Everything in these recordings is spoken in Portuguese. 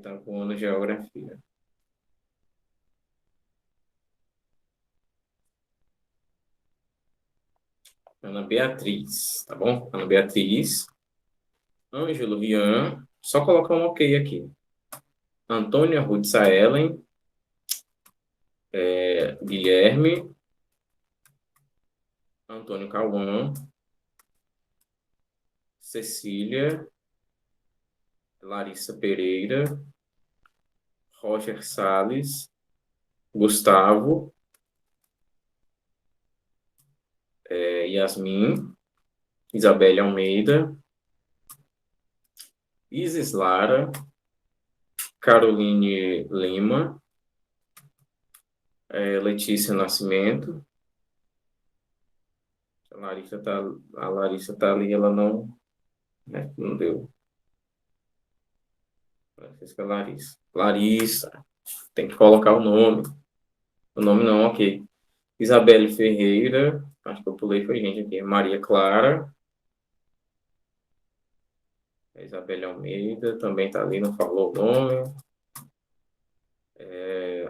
tá voando geografia. Ana Beatriz, tá bom? Ana Beatriz. Ângelo Rian. Só colocar um ok aqui. Antônia Rutza Ellen. Guilherme. Antônio Cauã. Cecília. Larissa Pereira. Roger Salles. Gustavo. Yasmin. Isabelle Almeida. Isis Lara. Caroline Lima. Letícia Nascimento. A Larissa tá ali, ela não, né, não deu. Francisca Larissa. Larissa. Tem que colocar o nome. O nome não, ok. Isabelle Ferreira. Acho que eu pulei, foi gente aqui. Maria Clara. Isabelle Almeida. Também tá ali, não falou o nome.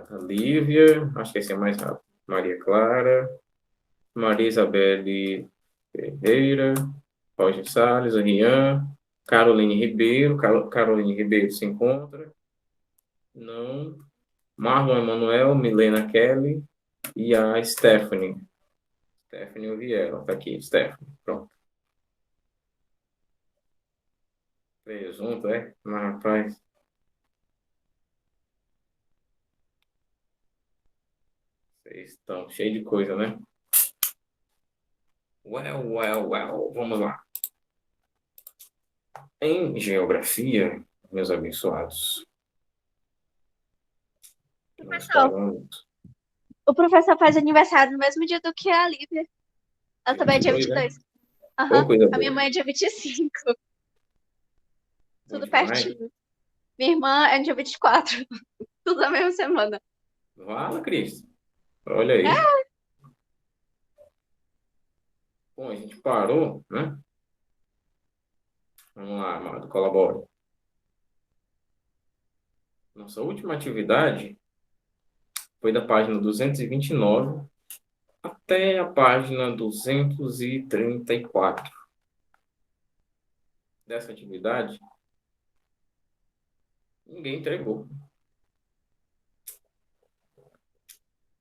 A Lívia. Acho que esse é mais rápido. Maria Clara. Maria Isabelle Ferreira. Roger Salles. Rian. Caroline Ribeiro. Caroline Ribeiro se encontra. Não. Marlon Emanuel, Milena Kelly e a Stephanie. Stephanie Vieira, tá aqui, Stephanie. Pronto. Veio junto, é? Mas, rapaz. Vocês estão cheios de coisa, né? Well. Vamos lá. Em geografia, meus abençoados. Nós Professor, falamos. o professor faz aniversário no mesmo dia do que a Lívia. Ela também é dia Foi, vinte e né? dois. Ô, Aham. coisa A minha boa. mãe é dia 25. Bom Tudo demais. pertinho. Minha irmã é dia 24. Tudo na mesma semana. Fala, Cristo. Olha aí. Bom, a gente parou, né? Vamos lá, amado, colabora. Nossa última atividade foi da página 229 até a página 234 dessa atividade. Ninguém entregou.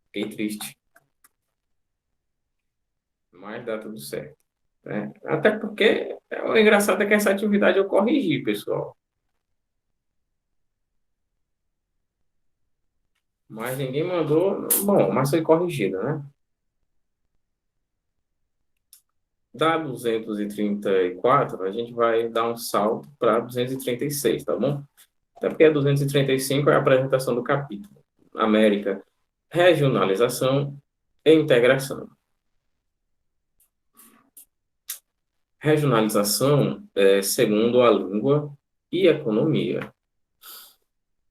Fiquei triste. Mas dá tudo certo, né? Até porque o engraçado é que essa atividade eu corrigi, pessoal. Mas ninguém mandou. Bom, mas foi corrigida, né? Da 234, a gente vai dar um salto para 236, tá bom? Até porque a 235 é a apresentação do capítulo. América, regionalização e integração. Regionalização é segundo a língua e economia.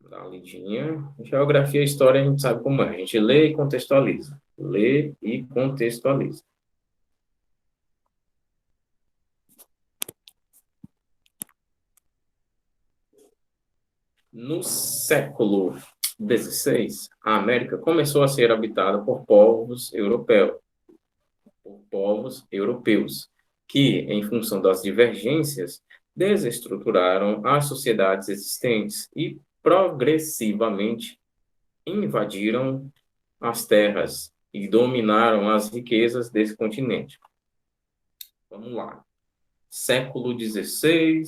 Dá uma lidinha. Geografia e história a gente sabe como é. A gente lê e contextualiza. Lê e contextualiza. No século XVI, a América começou a ser habitada por povos europeus, que, em função das divergências, desestruturaram as sociedades existentes e progressivamente invadiram as terras e dominaram as riquezas desse continente. Vamos lá. Século XVI,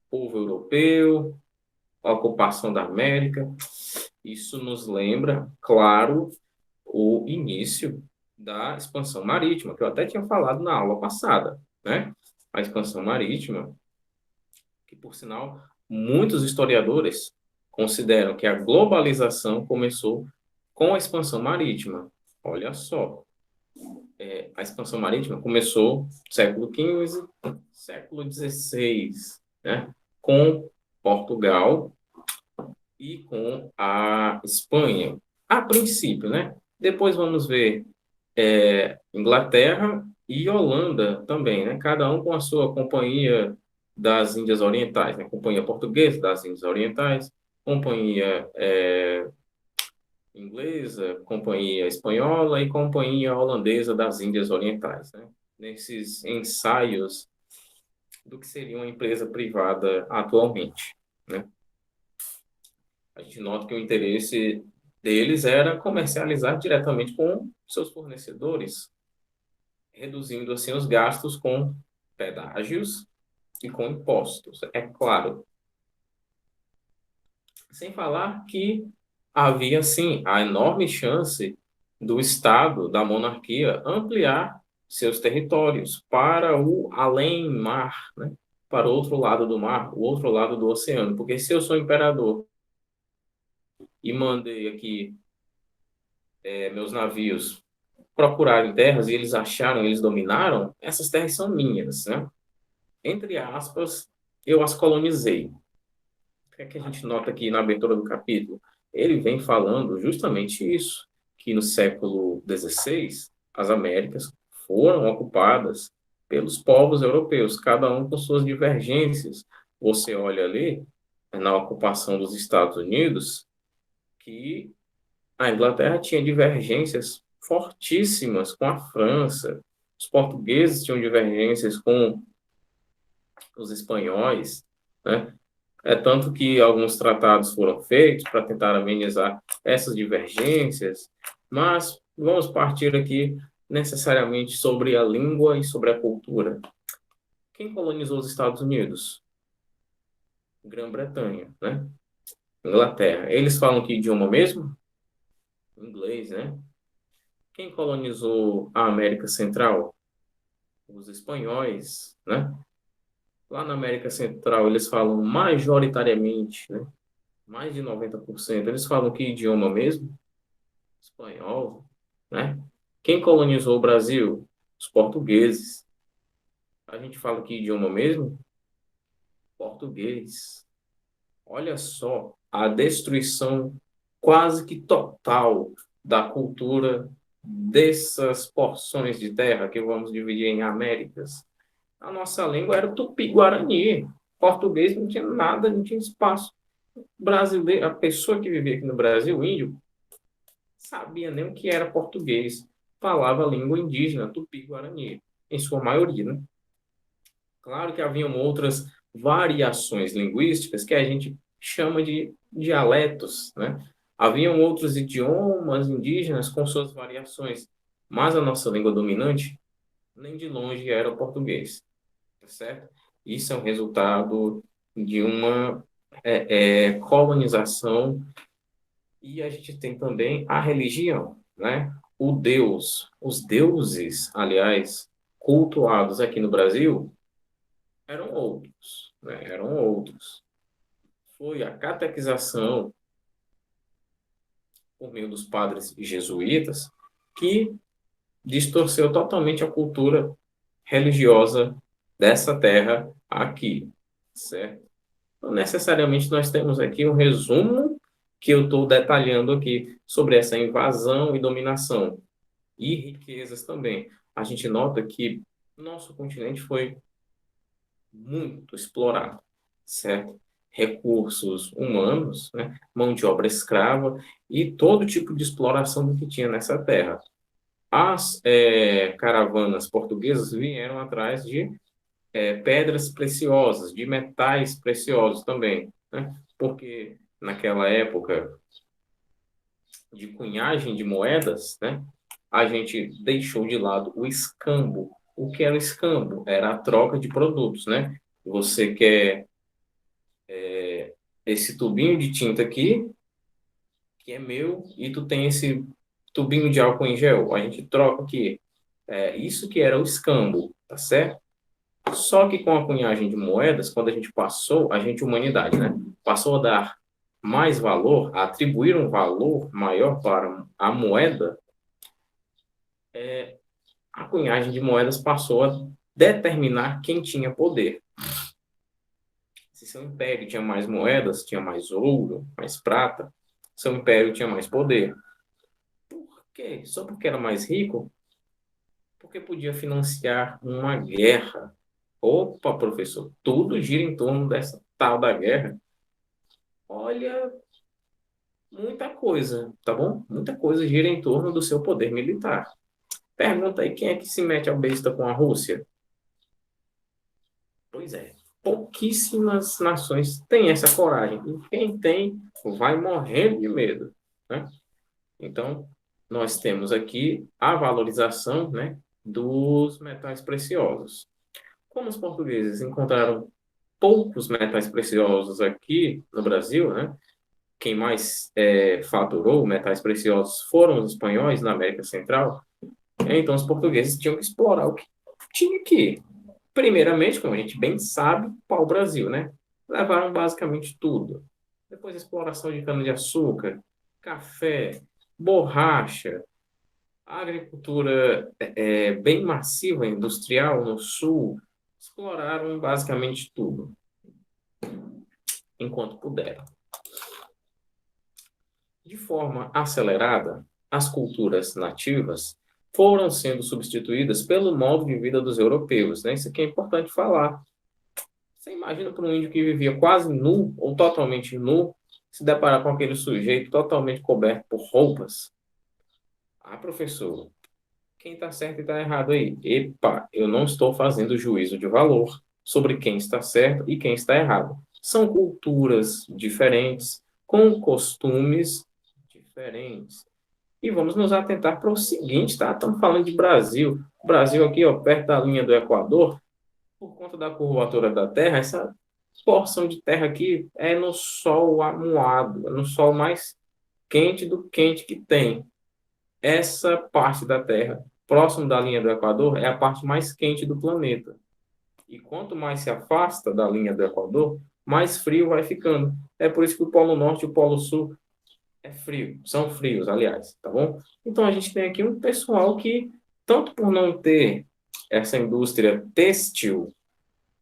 povo europeu, ocupação da América. Isso nos lembra, claro, o início da expansão marítima, que eu até tinha falado na aula passada, né? A expansão marítima, que, por sinal, muitos historiadores consideram que a globalização começou com a expansão marítima. Olha só, a expansão marítima começou no século XV, século XVI, né? Com Portugal e com a Espanha, a princípio, né? Depois vamos ver Inglaterra e Holanda também, né? Cada um com a sua companhia das Índias Orientais, né? Companhia Portuguesa das Índias Orientais, companhia inglesa, companhia espanhola e companhia holandesa das Índias Orientais, né? Nesses ensaios do que seria uma empresa privada atualmente, né? A gente nota que o interesse deles era comercializar diretamente com seus fornecedores, reduzindo assim os gastos com pedágios e com impostos. É claro, sem falar que havia, sim, a enorme chance do Estado, da monarquia, ampliar seus territórios para o além-mar, né? Para o outro lado do mar, o outro lado do oceano. Porque se eu sou imperador e mandei aqui meus navios procurarem terras e eles acharam, eles dominaram, essas terras são minhas, né? Entre aspas, eu as colonizei. O que é que a gente nota aqui na abertura do capítulo? Ele vem falando justamente isso, que no século XVI, as Américas foram ocupadas pelos povos europeus, cada um com suas divergências. Você olha ali, na ocupação dos Estados Unidos, que a Inglaterra tinha divergências fortíssimas com a França, os portugueses tinham divergências com os espanhóis, né? É tanto que alguns tratados foram feitos para tentar amenizar essas divergências, mas vamos partir aqui necessariamente sobre a língua e sobre a cultura. Quem colonizou os Estados Unidos? Grã-Bretanha, né? Inglaterra. Eles falam que idioma mesmo? Inglês, né? Quem colonizou a América Central? Os espanhóis, né? Lá na América Central, eles falam majoritariamente, né? Mais de 90%. Eles falam que idioma mesmo? Espanhol, né? Quem colonizou o Brasil? Os portugueses. A gente fala que idioma mesmo? Português. Olha só a destruição quase que total da cultura dessas porções de terra que vamos dividir em Américas. A nossa língua era o tupi-guarani. Português não tinha nada, não tinha espaço. Brasileiro, a pessoa que vivia aqui no Brasil, o índio, sabia nem o que era português. Falava a língua indígena, tupi-guarani, em sua maioria, né? Claro que haviam outras variações linguísticas que a gente chama de dialetos, né? Haviam outros idiomas indígenas com suas variações, mas a nossa língua dominante nem de longe era o português, tá certo? Isso é um resultado de uma colonização. E a gente tem também a religião, né? O Deus, os deuses, aliás, cultuados aqui no Brasil eram outros, né? Eram outros. Foi a catequização por meio dos padres jesuítas que distorceu totalmente a cultura religiosa dessa terra aqui, certo? Não necessariamente nós temos aqui um resumo que eu estou detalhando aqui sobre essa invasão e dominação e riquezas também. A gente nota que nosso continente foi muito explorado, certo? Recursos humanos, né? Mão de obra escrava e todo tipo de exploração do que tinha nessa terra. As caravanas portuguesas vieram atrás de pedras preciosas, de metais preciosos também, né? Porque naquela época de cunhagem de moedas, né, a gente deixou de lado o escambo. O que era o escambo? Era a troca de produtos, né? Você quer esse tubinho de tinta aqui, que é meu, e tu tem esse tubinho de álcool em gel. A gente troca aqui. Isso que era o escambo, tá certo? Só que com a cunhagem de moedas, quando a gente passou, a gente, humanidade, né? Passou a dar mais valor, a atribuir um valor maior para a moeda, a cunhagem de moedas passou a determinar quem tinha poder. Se seu império tinha mais moedas, tinha mais ouro, mais prata, seu império tinha mais poder. Por quê? Só porque era mais rico? Porque podia financiar uma guerra. Opa, professor, tudo gira em torno dessa tal da guerra. Olha, muita coisa, tá bom? Muita coisa gira em torno do seu poder militar. Pergunta aí, quem é que se mete a besta com a Rússia? Pois é, pouquíssimas nações têm essa coragem. E quem tem, vai morrendo de medo, né? Então, nós temos aqui a valorização, né, dos metais preciosos. Como os portugueses encontraram poucos metais preciosos aqui no Brasil, né? Quem mais faturou metais preciosos foram os espanhóis na América Central. Então, os portugueses tinham que explorar o que tinha aqui. Primeiramente, como a gente bem sabe, pau-brasil, né? Levaram basicamente tudo. Depois, exploração de cana-de-açúcar, café, borracha, agricultura bem massiva, industrial no sul. Exploraram basicamente tudo, enquanto puderam. De forma acelerada, as culturas nativas foram sendo substituídas pelo modo de vida dos europeus, né? Isso aqui é importante falar. Você imagina para um índio que vivia quase nu ou totalmente nu, se deparar com aquele sujeito totalmente coberto por roupas? Ah, professor, quem está certo e está errado aí? Epa, eu não estou fazendo juízo de valor sobre quem está certo e quem está errado. São culturas diferentes, com costumes diferentes. E vamos nos atentar para o seguinte, tá? Estamos falando de Brasil. O Brasil aqui, ó, perto da linha do Equador, por conta da curvatura da Terra, essa porção de terra aqui é no sol amuado, é no sol mais quente do quente que tem. Essa parte da Terra, próximo da linha do Equador, é a parte mais quente do planeta. E quanto mais se afasta da linha do Equador, mais frio vai ficando. É por isso que o Polo Norte e o Polo Sul é frio, são frios, aliás, tá bom? Então a gente tem aqui um pessoal que, tanto por não ter essa indústria têxtil,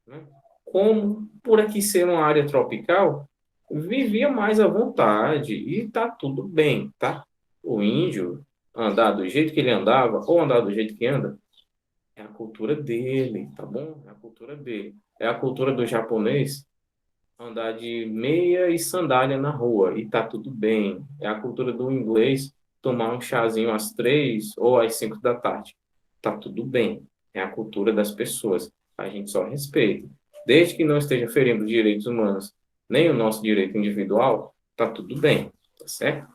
né, como por aqui ser uma área tropical, vivia mais à vontade e tá tudo bem, tá? O índio andar do jeito que ele andava ou andar do jeito que anda é a cultura dele, tá bom? É a cultura dele. É a cultura do japonês andar de meia e sandália na rua e tá tudo bem. É a cultura do inglês tomar um chazinho às 3 ou às 5 da tarde. Tá tudo bem. É a cultura das pessoas. A gente só respeita. Desde que não esteja ferindo os direitos humanos, nem o nosso direito individual, tá tudo bem, tá certo?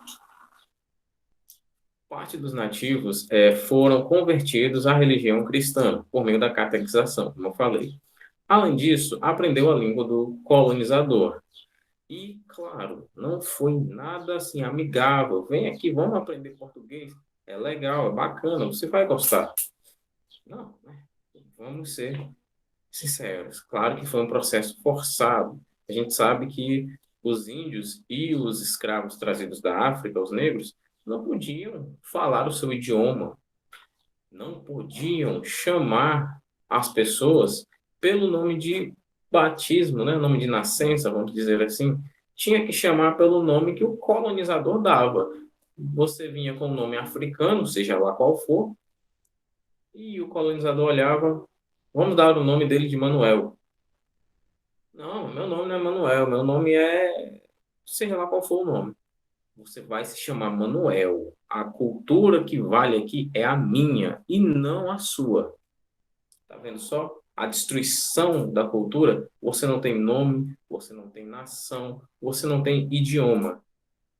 Parte dos nativos foram convertidos à religião cristã por meio da catequização, como eu falei. Além disso, aprendeu a língua do colonizador. E, claro, não foi nada assim amigável. Vem aqui, vamos aprender português. É legal, é bacana, você vai gostar. Não, né? Vamos ser sinceros. Claro que foi um processo forçado. A gente sabe que os índios e os escravos trazidos da África, os negros, não podiam falar o seu idioma, não podiam chamar as pessoas pelo nome de batismo, né? Nome de nascença, vamos dizer assim. Tinha que chamar pelo nome que o colonizador dava. Você vinha com o nome africano, seja lá qual for, e o colonizador olhava, vamos dar o nome dele de Manuel. Não, meu nome não é Manuel, meu nome é, seja lá qual for o nome. Você vai se chamar Manuel. A cultura que vale aqui é a minha e não a sua. Tá vendo só? A destruição da cultura, você não tem nome, você não tem nação, você não tem idioma.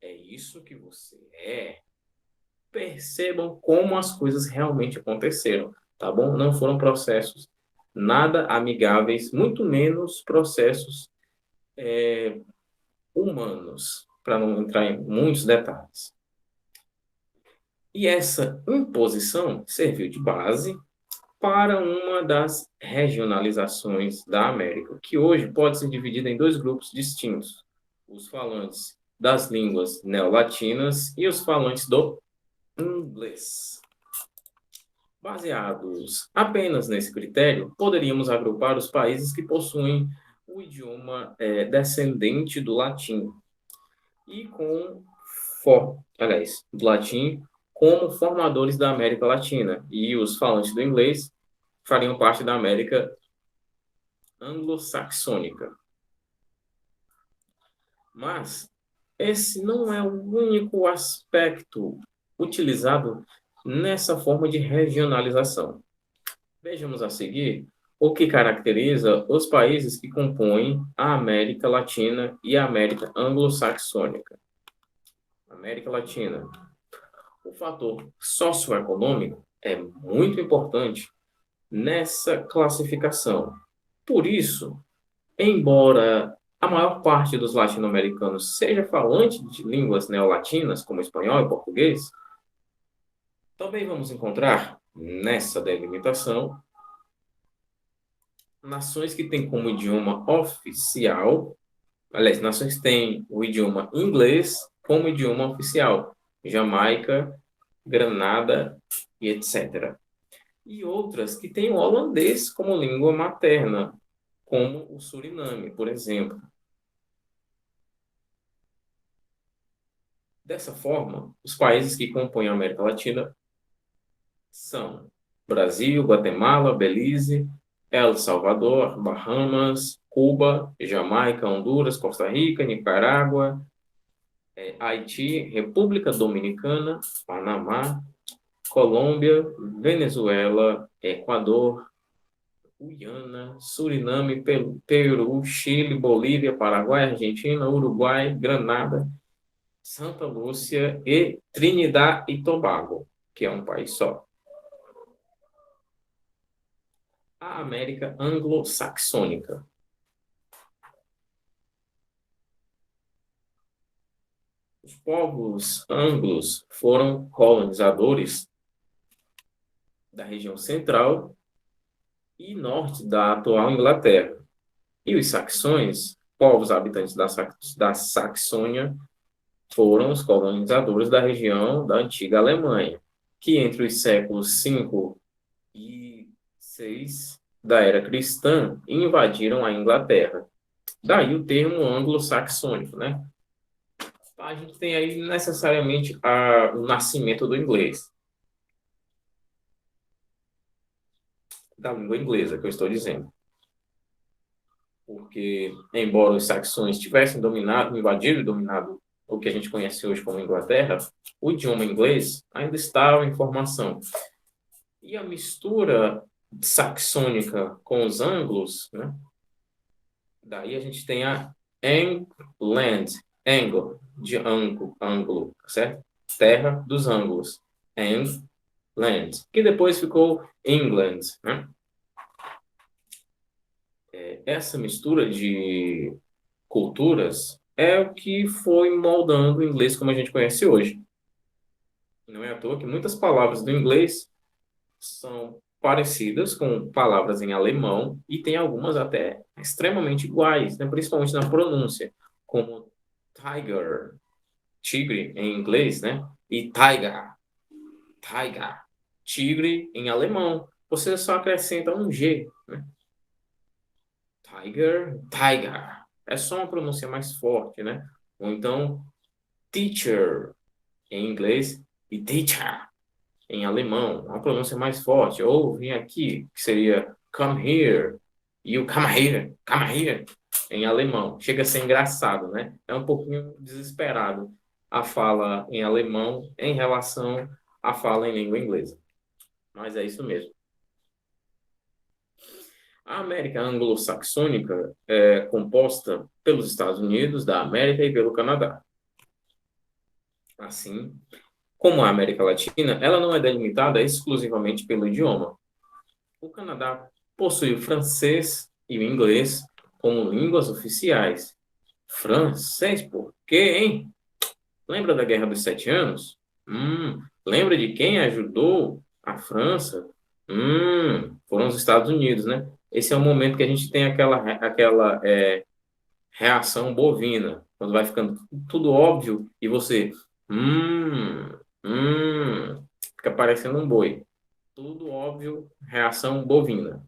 É isso que você é. Percebam como as coisas realmente aconteceram, tá bom? Não foram processos nada amigáveis, muito menos processos humanos, para não entrar em muitos detalhes. E essa imposição serviu de base para uma das regionalizações da América, que hoje pode ser dividida em dois grupos distintos: os falantes das línguas neolatinas e os falantes do inglês. Baseados apenas nesse critério, poderíamos agrupar os países que possuem o idioma descendente do latim e do latim como formadores da América Latina, e os falantes do inglês fariam parte da América anglo-saxônica. Mas esse não é o único aspecto utilizado nessa forma de regionalização. Vejamos a seguir o que caracteriza os países que compõem a América Latina e a América Anglo-Saxônica. América Latina. O fator socioeconômico é muito importante nessa classificação. Por isso, embora a maior parte dos latino-americanos seja falante de línguas neolatinas, como espanhol e português, também vamos encontrar nessa delimitação nações que têm como idioma oficial, aliás, nações que têm o idioma inglês como idioma oficial, Jamaica, Granada e etc. E outras que têm o holandês como língua materna, como o Suriname, por exemplo. Dessa forma, os países que compõem a América Latina são Brasil, Guatemala, Belize, El Salvador, Bahamas, Cuba, Jamaica, Honduras, Costa Rica, Nicarágua, Haiti, República Dominicana, Panamá, Colômbia, Venezuela, Equador, Guiana, Suriname, Peru, Chile, Bolívia, Paraguai, Argentina, Uruguai, Granada, Santa Lúcia e Trinidad e Tobago, que é um país só. A América Anglo-Saxônica. Os povos anglos foram colonizadores da região central e norte da atual Inglaterra. E os saxões, povos habitantes da Saxônia, foram os colonizadores da região da antiga Alemanha, que entre os séculos V e VI da era cristã invadiram a Inglaterra. Daí o termo anglo-saxônico, né? A gente tem aí necessariamente o nascimento do inglês, da língua inglesa, que eu estou dizendo. Porque, embora os saxões tivessem dominado, invadido e dominado o que a gente conhece hoje como Inglaterra, o idioma inglês ainda estava em formação. E a mistura saxônica com os anglos, né? Daí a gente tem a England, Anglo, de anglo, certo? Terra dos ângulos. England, que depois ficou England, né? Essa mistura de culturas é o que foi moldando o inglês como a gente conhece hoje. Não é à toa que muitas palavras do inglês são parecidas com palavras em alemão e tem algumas até extremamente iguais, né? Principalmente na pronúncia, como tiger, tigre em inglês, né? E tiger, tigre em alemão. Você só acrescenta um G, né? Tiger. É só uma pronúncia mais forte, né? Ou então teacher em inglês e teacher em alemão, uma pronúncia mais forte. Ou vem aqui, que seria come here, you come here, em alemão. Chega a ser engraçado, né? É um pouquinho desesperado a fala em alemão em relação à fala em língua inglesa. Mas é isso mesmo. A América anglo-saxônica é composta pelos Estados Unidos da América e pelo Canadá. Assim, como a América Latina, ela não é delimitada exclusivamente pelo idioma. O Canadá possui o francês e o inglês como línguas oficiais. Francês, por quê, hein? Lembra da Guerra dos Sete Anos? Lembra de quem ajudou a França? Foram os Estados Unidos, né? Esse é o momento que a gente tem aquela reação bovina, quando vai ficando tudo óbvio e você, fica parecendo um boi. Tudo óbvio, reação bovina.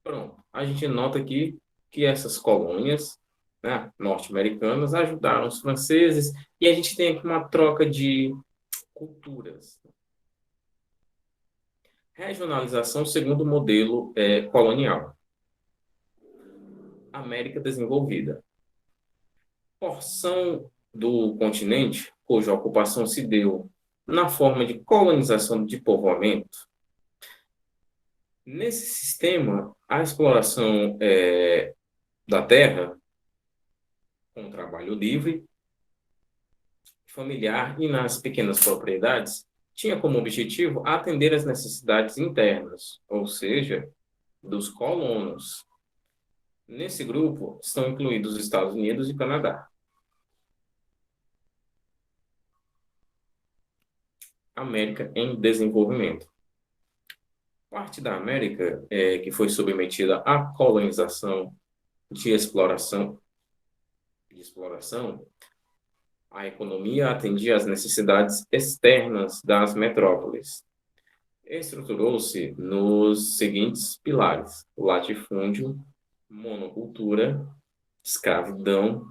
Pronto. A gente nota aqui que essas colônias, né, norte-americanas ajudaram os franceses e a gente tem aqui uma troca de culturas. Regionalização segundo o modelo colonial. América desenvolvida. porção do continente cuja ocupação se deu na forma de colonização de povoamento. Nesse sistema, a exploração da terra, com trabalho livre, familiar e nas pequenas propriedades, tinha como objetivo atender às necessidades internas, ou seja, dos colonos. Nesse grupo estão incluídos os Estados Unidos e Canadá. América em desenvolvimento. Parte da América que foi submetida à colonização de exploração, a economia atendia às necessidades externas das metrópoles. Estruturou-se nos seguintes pilares: latifúndio, monocultura, escravidão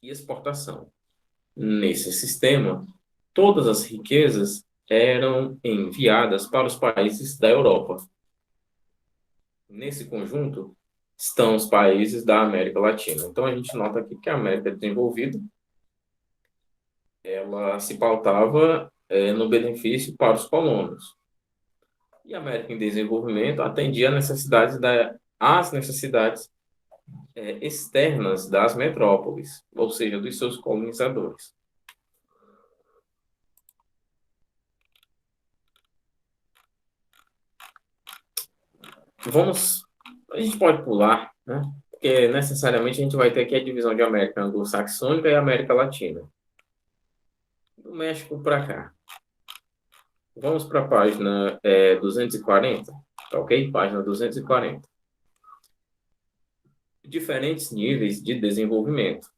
e exportação. Nesse sistema, todas as riquezas eram enviadas para os países da Europa. Nesse conjunto estão os países da América Latina. Então, a gente nota aqui que a América desenvolvida ela se pautava no benefício para os colonos. E a América em desenvolvimento atendia às necessidades externas das metrópoles, ou seja, dos seus colonizadores. A gente pode pular, né? Porque necessariamente a gente vai ter aqui a divisão de América anglo-saxônica e América Latina. Do México para cá. Vamos para a página 240, tá ok? Página 240. Diferentes níveis de desenvolvimento.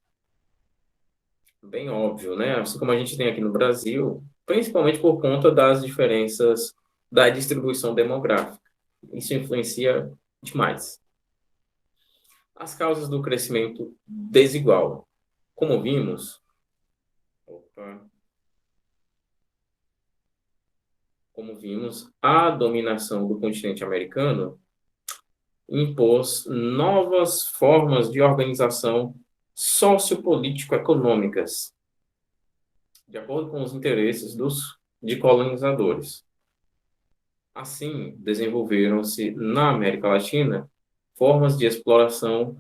Bem óbvio, né? Assim como a gente tem aqui no Brasil, principalmente por conta das diferenças da distribuição demográfica. Isso influencia demais. As causas do crescimento desigual. Como vimos, a dominação do continente americano impôs novas formas de organização sociopolítico-econômicas, de acordo com os interesses de colonizadores. Assim, desenvolveram-se na América Latina formas de exploração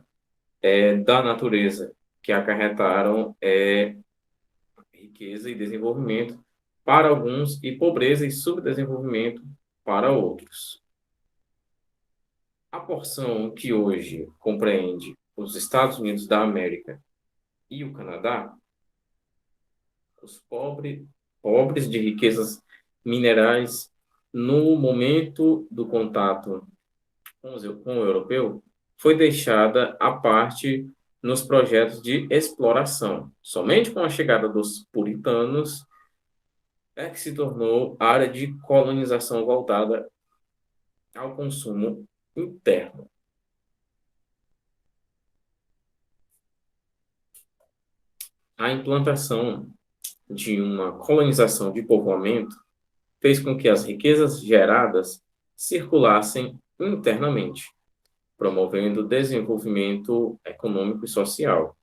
da natureza, que acarretaram riqueza e desenvolvimento para alguns e pobreza e subdesenvolvimento para outros. A porção que hoje compreende os Estados Unidos da América e o Canadá, os pobres de riquezas minerais, no momento do contato com o europeu, foi deixada à parte nos projetos de exploração. Somente com a chegada dos puritanos é que se tornou área de colonização voltada ao consumo interno. A implantação de uma colonização de povoamento fez com que as riquezas geradas circulassem internamente, promovendo desenvolvimento econômico e social.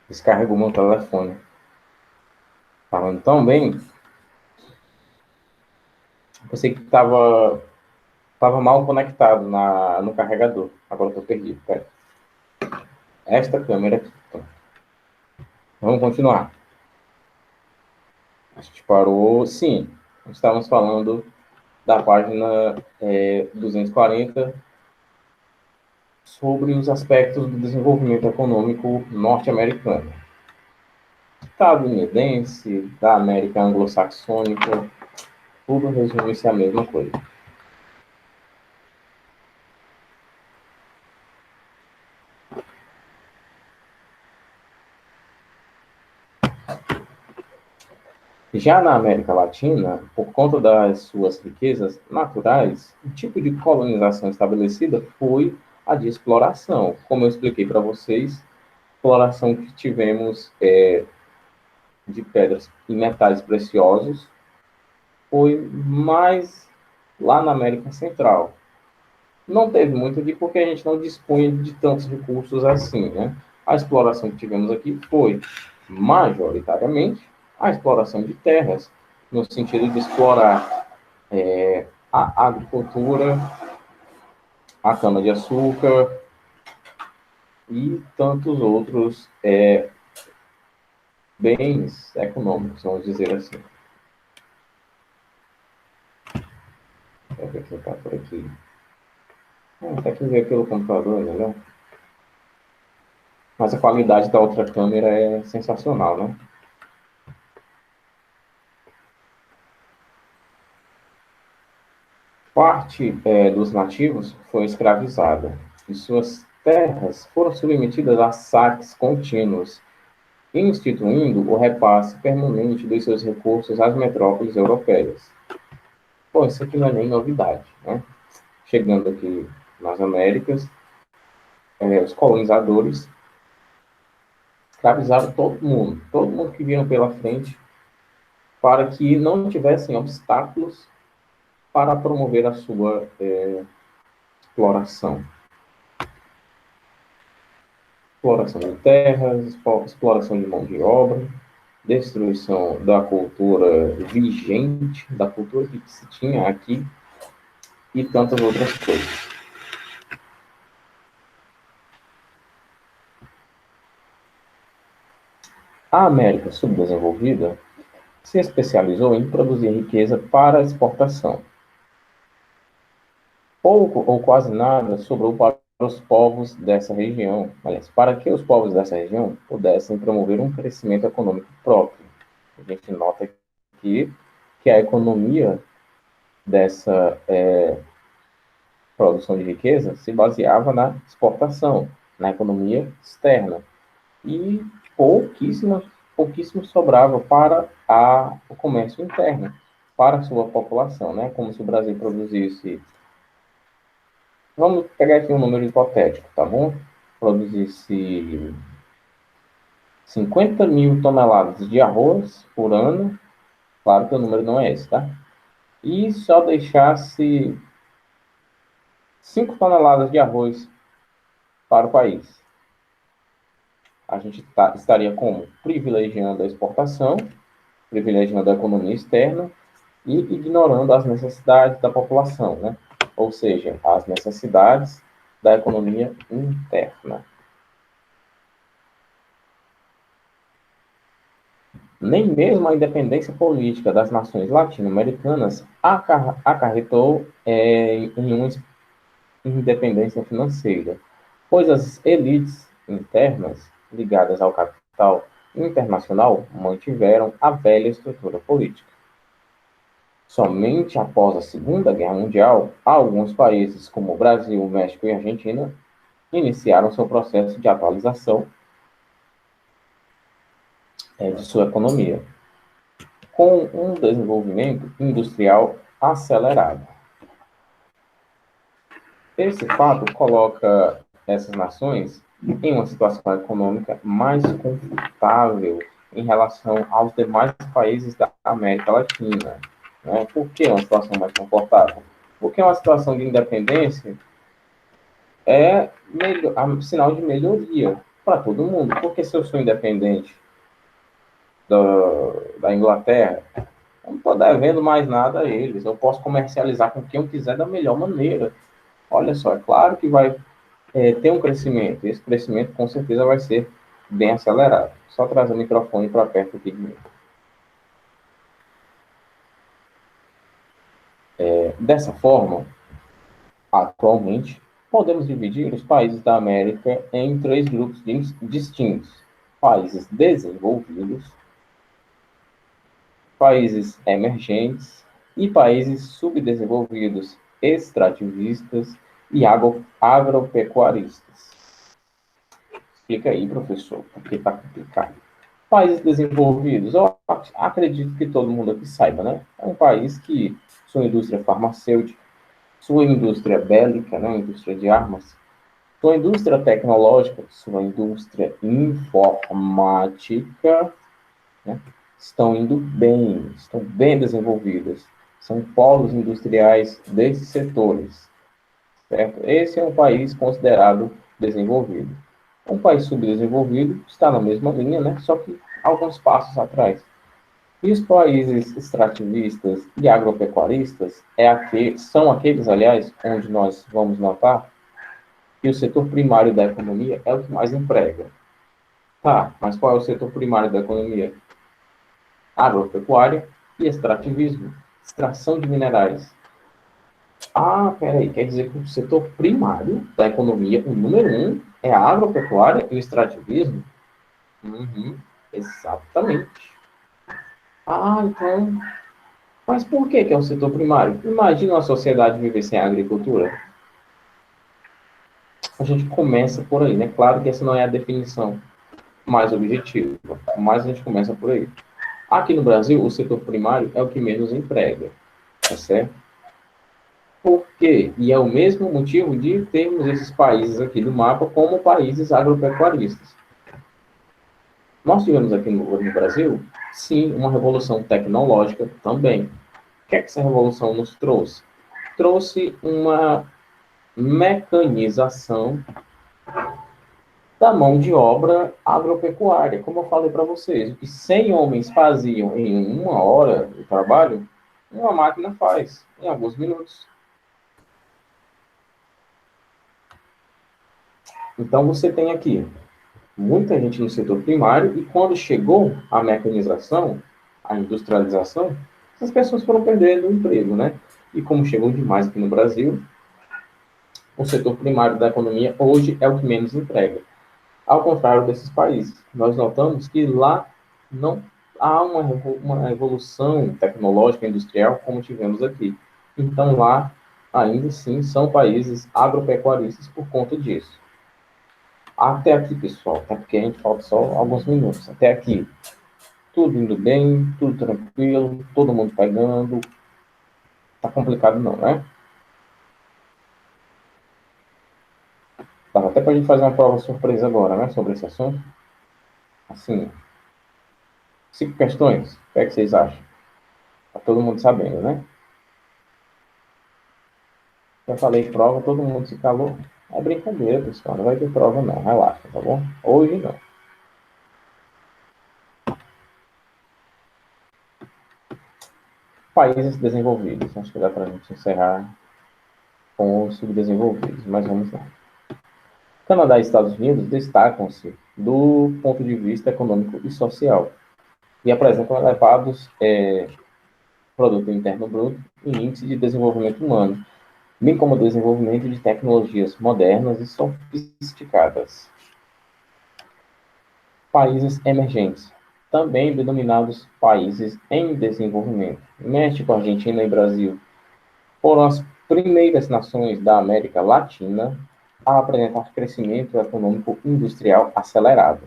Descarregou meu telefone. Falando tão bem. Pensei que estava mal conectado no carregador. Agora estou perdido. Pera. Esta câmera aqui. Vamos continuar. A gente parou. Sim, estávamos falando da página 240 sobre os aspectos do desenvolvimento econômico norte-americano, estadunidense, da América anglo-saxônica. Tudo resume-se a mesma coisa. Já na América Latina, por conta das suas riquezas naturais, o tipo de colonização estabelecida foi a de exploração. Como eu expliquei para vocês, exploração que tivemos de pedras e metais preciosos foi mais lá na América Central. Não teve muito aqui porque a gente não dispunha de tantos recursos assim, né? A exploração que tivemos aqui foi, majoritariamente, a exploração de terras, no sentido de explorar a agricultura, a cana-de-açúcar e tantos outros bens econômicos, vamos dizer assim. Vou ver que está por aqui. Até que ver pelo computador, melhor. Mas a qualidade da outra câmera é sensacional, né? Parte dos nativos foi escravizada e suas terras foram submetidas a saques contínuos, instituindo o repasse permanente dos seus recursos às metrópoles europeias. Bom, isso aqui não é nem novidade, né? Chegando aqui nas Américas, os colonizadores escravizaram todo mundo que viram pela frente, para que não tivessem obstáculos para promover a sua exploração. Exploração de terras, exploração de mão de obra, destruição da cultura vigente, da cultura que se tinha aqui e tantas outras coisas. A América subdesenvolvida se especializou em produzir riqueza para exportação. Pouco ou quase nada sobrou para os povos dessa região, aliás, para que os povos dessa região pudessem promover um crescimento econômico próprio. A gente nota aqui que a economia dessa produção de riqueza se baseava na exportação, na economia externa. E pouquíssimo sobrava para o comércio interno, para a sua população, né? Como se o Brasil produzisse. Vamos pegar aqui um número hipotético, tá bom? Produzisse 50 mil toneladas de arroz por ano, claro que o número não é esse, tá? E só deixasse 5 toneladas de arroz para o país. A gente estaria como? Privilegiando a exportação, privilegiando a economia externa e ignorando as necessidades da população, né? Ou seja, as necessidades da economia interna. Nem mesmo a independência política das nações latino-americanas acarretou em uma independência financeira, pois as elites internas ligadas ao capital internacional mantiveram a velha estrutura política. Somente após a Segunda Guerra Mundial, alguns países como Brasil, México e Argentina iniciaram seu processo de atualização de sua economia, com um desenvolvimento industrial acelerado. Esse fato coloca essas nações em uma situação econômica mais confortável em relação aos demais países da América Latina. Né? Por que uma situação mais confortável? Porque uma situação de independência é sinal de melhoria para todo mundo. Porque se eu sou independente da Inglaterra, eu não estou devendo mais nada a eles. Eu posso comercializar com quem eu quiser da melhor maneira. Olha só, é claro que vai ter um crescimento. Esse crescimento, com certeza, vai ser bem acelerado. Só trazer o microfone para perto aqui de mim. Dessa forma, atualmente, podemos dividir os países da América em 3 grupos distintos: países desenvolvidos, países emergentes e países subdesenvolvidos, extrativistas e agropecuaristas. Explica aí, professor, porque está complicado. Países desenvolvidos, eu acredito que todo mundo aqui saiba, né? É um país que sua indústria farmacêutica, sua indústria bélica, né? Indústria de armas, sua indústria tecnológica, sua indústria informática, né? Estão bem desenvolvidas. São polos industriais desses setores, certo? Esse é um país considerado desenvolvido. Um país subdesenvolvido está na mesma linha, né? Só que alguns passos atrás. E os países extrativistas e agropecuaristas são aqueles, aliás, onde nós vamos notar que o setor primário da economia é o que mais emprega. Tá, mas qual é o setor primário da economia? Agropecuária e extrativismo, extração de minerais. Ah, peraí, quer dizer que o setor primário da economia, o número um, é a agropecuária e o extrativismo? Uhum, exatamente. Ah, então. Mas por que é o setor primário? Imagina uma sociedade viver sem agricultura. A gente começa por aí, né? Claro que essa não é a definição mais objetiva, mas a gente começa por aí. Aqui no Brasil, o setor primário é o que menos emprega, tá certo? Por quê? E é o mesmo motivo de termos esses países aqui do mapa como países agropecuaristas. Nós tivemos aqui no Brasil, sim, uma revolução tecnológica também. O que é que essa revolução nos trouxe? Trouxe uma mecanização da mão de obra agropecuária. Como eu falei para vocês, o que 100 homens faziam em uma hora de trabalho, uma máquina faz em alguns minutos. Então, você tem aqui muita gente no setor primário e quando chegou a mecanização, a industrialização, essas pessoas foram perdendo o emprego, né? E como chegou demais aqui no Brasil, o setor primário da economia hoje é o que menos emprega. Ao contrário desses países, nós notamos que lá não há uma evolução tecnológica industrial como tivemos aqui. Então, lá, ainda assim, são países agropecuaristas por conta disso. Até aqui, pessoal, até porque a gente falta só alguns minutos. Até aqui, tudo indo bem, tudo tranquilo, todo mundo pegando. Tá complicado não, né? Dava até pra gente fazer uma prova surpresa agora, né, sobre esse assunto. Assim, 5 questões, o que é que vocês acham? Tá todo mundo sabendo, né? Já falei prova, todo mundo se calou. É brincadeira, pessoal. Não vai ter prova, não. Relaxa, tá bom? Hoje não. Países desenvolvidos. Acho que dá pra gente encerrar com os subdesenvolvidos, mas vamos lá. Canadá e Estados Unidos destacam-se do ponto de vista econômico e social e apresentam elevados produto interno bruto e índice de desenvolvimento humano, bem como o desenvolvimento de tecnologias modernas e sofisticadas. Países emergentes, também denominados países em desenvolvimento. México, Argentina e Brasil foram as primeiras nações da América Latina a apresentar crescimento econômico industrial acelerado.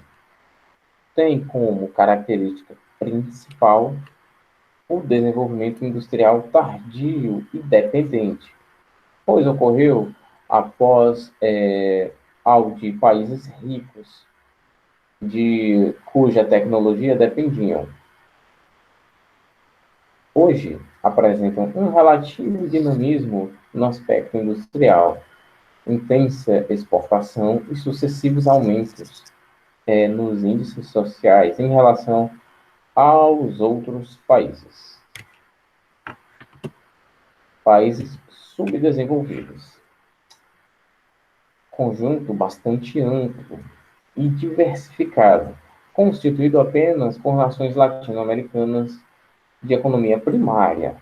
Tem como característica principal o desenvolvimento industrial tardio e dependente, pois ocorreu após algo de países ricos cuja tecnologia dependiam. Hoje, apresentam um relativo dinamismo no aspecto industrial, intensa exportação e sucessivos aumentos nos índices sociais em relação aos outros países. Países subdesenvolvidos. Conjunto bastante amplo e diversificado, constituído apenas por nações latino-americanas de economia primária.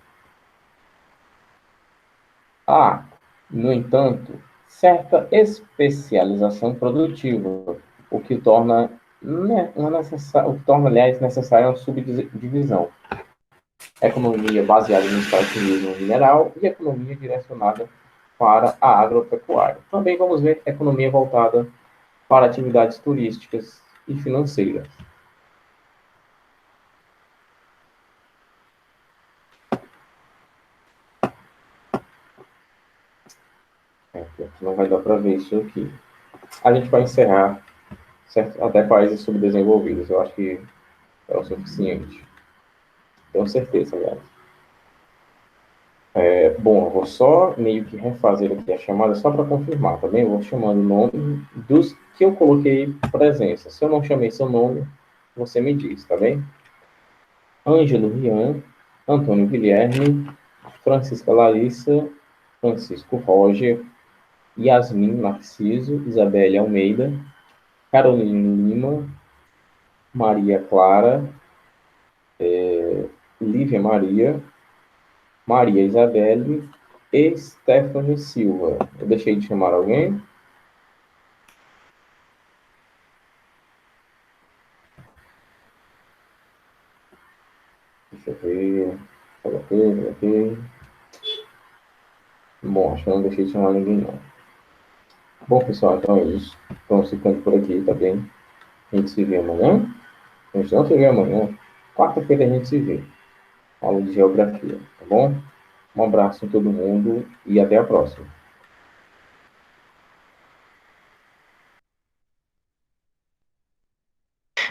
Há, no entanto, certa especialização produtiva, o que torna, aliás, necessária uma subdivisão. economia baseada no extrativismo mineral e economia direcionada para a agropecuária. Também vamos ver economia voltada para atividades turísticas e financeiras. Aqui não vai dar para ver isso aqui. A gente vai encerrar certo, até países subdesenvolvidos. Eu acho que é o suficiente. Tenho certeza, aliás. Bom, eu vou só meio que refazer aqui a chamada só para confirmar, tá bem? Eu vou chamando o nome dos que eu coloquei presença. Se eu não chamei seu nome, você me diz, tá bem? Ângelo Rian, Antônio Guilherme, Francisca Larissa, Francisco Roger, Yasmin Narciso, Isabelle Almeida, Caroline Lima, Maria Clara, Lívia Maria, Maria Isabelle e Stephanie Silva. Eu deixei de chamar alguém? Deixa eu ver. Coloquei. Bom, acho que eu não deixei de chamar ninguém, não. Bom, pessoal, então é isso. Vamos ficando por aqui, tá bem? A gente se vê amanhã. A gente não se vê amanhã. Quarta-feira a gente se vê. Aula de geografia, tá bom? Um abraço em todo mundo e até a próxima.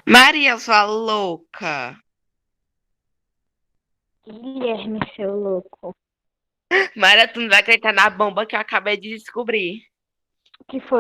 Maria, sua louca. Guilherme, seu louco. Maria, tu não vai acreditar na bomba que eu acabei de descobrir. O que foi?